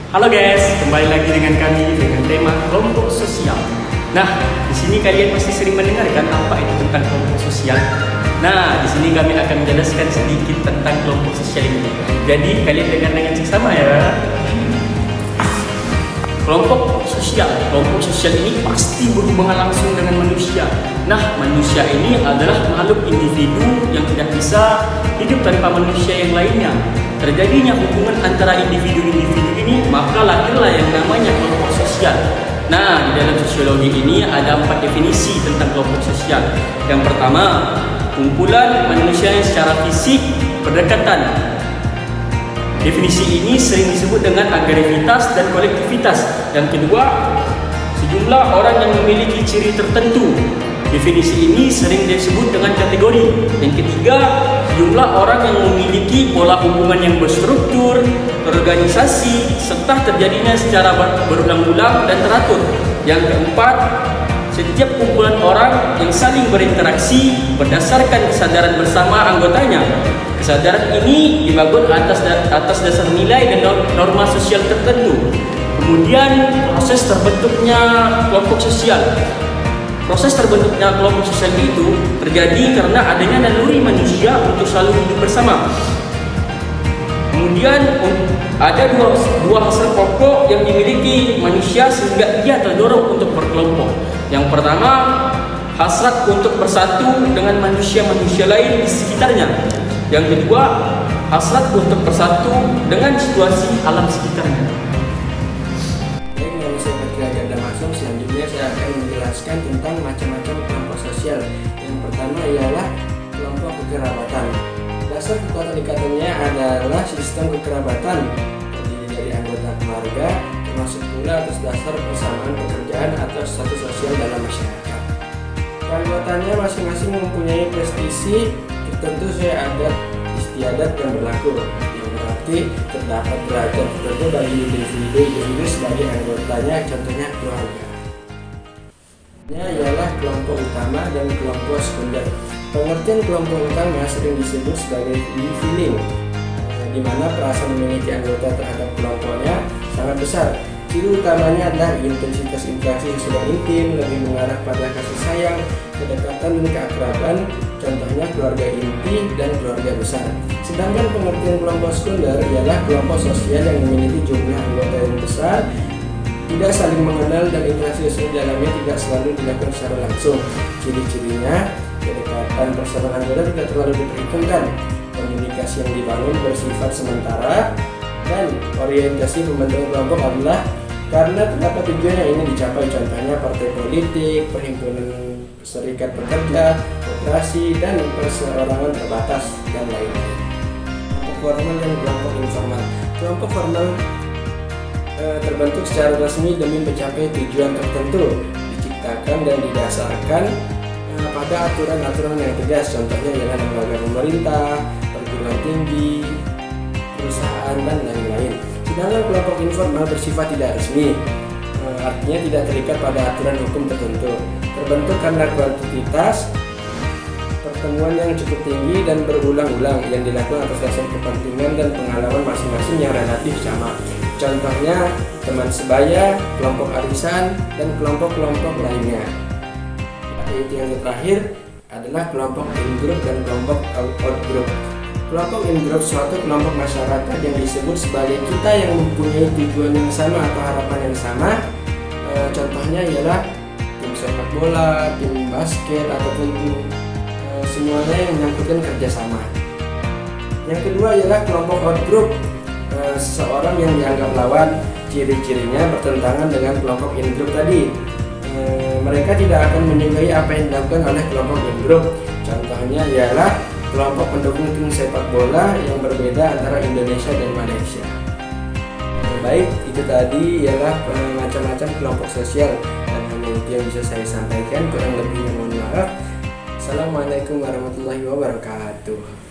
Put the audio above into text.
Halo guys, kembali lagi dengan kami dengan tema kelompok sosial. Nah, di sini kalian pasti sering mendengarkan apa itu tentang kelompok sosial. Nah, di sini kami akan menjelaskan sedikit tentang kelompok sosial ini. Jadi kalian dengar dengan seksama ya. Kelompok sosial ini pasti berhubungan langsung dengan manusia. Nah, manusia ini adalah makhluk individu yang tidak bisa hidup tanpa manusia yang lainnya. Terjadinya hubungan antara individu-individu ini, maka lahirlah yang namanya kelompok sosial. Nah, di dalam sosiologi ini ada 4 definisi tentang kelompok sosial. Yang pertama, kumpulan manusia yang secara fisik berdekatan. Definisi ini sering disebut dengan agresivitas dan kolektivitas. Yang kedua, sejumlah orang yang memiliki ciri tertentu. Definisi ini sering disebut dengan kategori. Yang ketiga, sejumlah orang yang memiliki pola hubungan yang berstruktur, terorganisasi, serta terjadinya secara berulang-ulang dan teratur. Yang keempat, setiap kumpulan orang yang saling berinteraksi berdasarkan kesadaran bersama anggotanya. Kesadaran ini dibangun atas dasar nilai dan norma sosial tertentu. Kemudian proses terbentuknya kelompok sosial. Proses terbentuknya kelompok sosial itu terjadi karena adanya naluri manusia untuk selalu hidup bersama. Kemudian ada dua hasrat pokok yang dimiliki manusia sehingga ia terdorong untuk berkelompok. Yang pertama, hasrat untuk bersatu dengan manusia-manusia lain di sekitarnya. Yang kedua, hasrat untuk bersatu dengan situasi alam sekitarnya. Baik, nama saya Fathia Ganda Masum. Selanjutnya saya akan menjelaskan tentang macam-macam kelompok sosial. Yang pertama ialah kelompok kekerabatan. Dasar kekuatan ikatannya adalah sistem kekerabatan terdiri dari anggota keluarga, termasuk pula atas dasar persamaan pekerjaan atau status sosial dalam masyarakat. Keanggotaannya masing-masing mempunyai prestisi tertentu sesuai adat istiadat yang berlaku, yang berarti terdapat derajat tertentu bagi individu sebagai anggotanya, contohnya keluarga. Ialah kelompok utama dan kelompok sekunder. Pengertian kelompok utama sering disebut sebagai feeling, di mana perasaan memiliki anggota terhadap kelompoknya sangat besar. Ciri utamanya adalah intensitas interaksi sesudah intim, lebih mengarah pada kasih sayang, kedekatan dan keakraban, contohnya keluarga inti dan keluarga besar. Sedangkan pengertian kelompok sekunder ialah kelompok sosial yang memiliki jumlah anggota yang besar, tidak saling mengenal dan interaksi sosial dalamnya tidak selalu dilakukan secara langsung. Ciri-cirinya, kedekatan persamaan anggota tidak terlalu diperhitungkan, komunikasi yang dibangun bersifat sementara, dan orientasi pembentukan kelompok adalah karena terdapat tujuan yang ingin dicapai, contohnya partai politik, perhimpunan serikat pekerja, koperasi, dan perseorangan terbatas, dan lain-lain. Kelompok formal dan kelompok informal. Kelompok formal terbentuk secara resmi demi mencapai tujuan tertentu, diciptakan dan didasarkan pada aturan-aturan yang tegas, contohnya ialah lembaga pemerintah, perguruan tinggi, perusahaan, dan lain-lain. Sedangkan kelompok informal bersifat tidak resmi, artinya tidak terikat pada aturan hukum tertentu, terbentuk karena kuantitas pertemuan yang cukup tinggi dan berulang-ulang yang dilakukan atas dasar kepentingan dan pengalaman masing-masing yang relatif sama. Contohnya teman sebaya, kelompok arisan, dan kelompok-kelompok lainnya. Yaitu yang terakhir adalah kelompok in-group dan kelompok out-group. Kelompok in-group suatu kelompok masyarakat yang disebut sebagai kita yang mempunyai tujuan yang sama atau harapan yang sama. Contohnya ialah tim sepak bola, tim basket, ataupun semuanya yang menyangkutkan kerjasama. Yang kedua ialah kelompok out-group. Seseorang yang dianggap lawan, ciri-cirinya bertentangan dengan kelompok in-group tadi. Mereka tidak akan menyukai apa yang dilakukan oleh kelompok in-group. Contohnya ialah kelompok pendukung tim sepak bola yang berbeda antara Indonesia dan Malaysia. Baik, itu tadi ialah macam-macam kelompok sosial, dan hanya itu yang bisa saya sampaikan. Kurang lebihnya mohon maaf. Assalamualaikum warahmatullahi wabarakatuh.